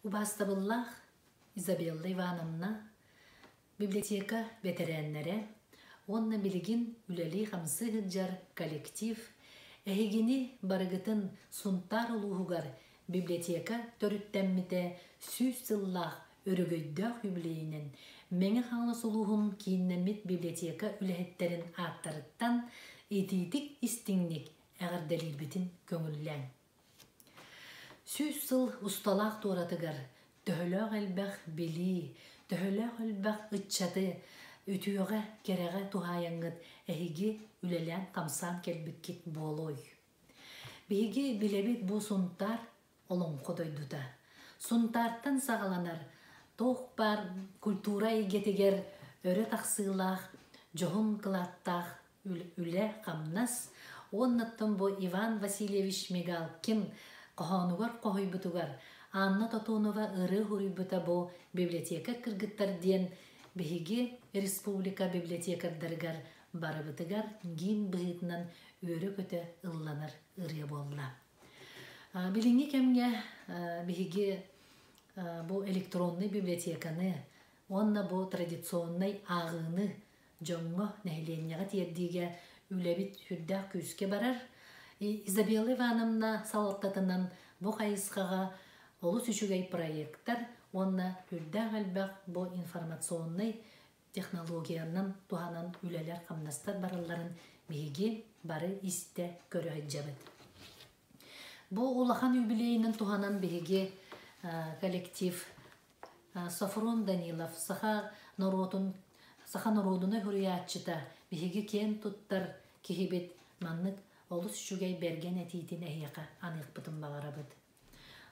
Убастабыллах Изабелла Ивановна библиотека ветераннары, онна билигин үлели хамсы хыджар коллектив, эхигини барыгытын сунтар улуғугар библиотека төрүттәммите сүз сыллах өрөгөйдөх юбилейинен меңе хаңлыс улуғын кейіннемит библиотека үлэхеттерин аттарыттан ититик истиңник әғарделирбитин көңүлләң. Сүз сыл усталақ туратыгар төхөлөг элбэх били, төхөлөг элбэх ытчаты, үтүөҕэ керэҕэ тухайаңыт эһиги үлэлэн камсан келбиккит болой. Биһиги билебит бу сунтар олоңхо дойдута. Сунтартан сагаланар тох бар культура игетигер өрө тахсыылаах, жоһун кылаттаах үлэ камнас, оннаттан бу Иван Васильевич Мигалкин кохонугар кохойбутугар Анна Тотонова ыры хуруйбута бу библиотека кыргыттар диен биһиги республика библиотекардаргар барыбытыгар гин быһытынан өрө көтө ылланар ырыя болла. Билинги кемге биһиги бу электронный библиотеканы, онна бу традиционный агыны жоңго нехиленняга тиердиге үлебит хүрдах күске барар. Изабелла Ивановна салаттатынан бу хайысқаға олус үшігей проекттар, онна хүрдах әлбәқ бу информационный технологиянан туханан үлелер қамнастар барыларын биһиги бары исте көрө хаджабыт. Бу улахан юбилейнен туханан биһиги коллектив Сафрон Данилов саха народуна хуриятчыта биһиги кен туттар кихибит маннык олус үшігей берген этитин эхияка аныкпытын бағарабыт.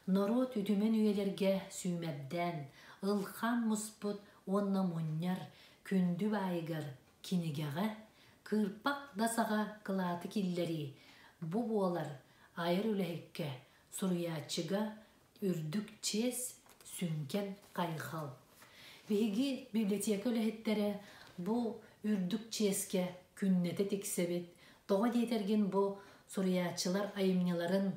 Народ үтүмен үйелерге сүймәбдән, ылхан мұспыт онна мұньяр, күнді байығар кинегеға, кырпақ дасаға кылаты киллери, бу болар айыр үләхекке, суруячыға үрдік чес сүнкен қайқал. Биһиги библиотека үләхеттері бу үрдік ческе күннеті тексебет, тоға дейтерген бу суруячылар айымняларын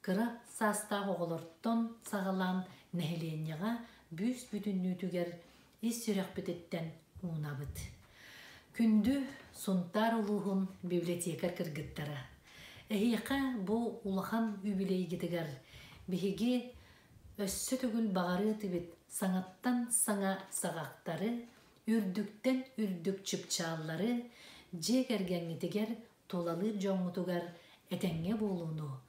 кыра саста оғылырттон сағалан нәхиленняға бүс бүтіннүтігер ис сүрек бітеттен уынабыт. Күнді сунтар улуғын библиотекар кыргыттара. Эхияқа бу улахан юбилейгетігер биһиги өссө түгіл бағары тибит саңаттан саңа сағақтары, үрдіктен үрдік чыпчаллары, жекергенетігер толалыр жоңутугар этенге болуну.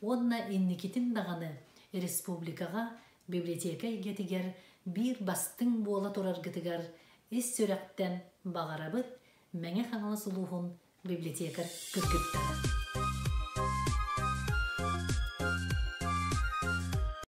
Онна инникитин дағаны республикаға библиотека игетигер бир бастың бола тураргытыгар ис сүрәктен бағарабыт мәңе хаңалы сулуғын библиотекар кыргыттара.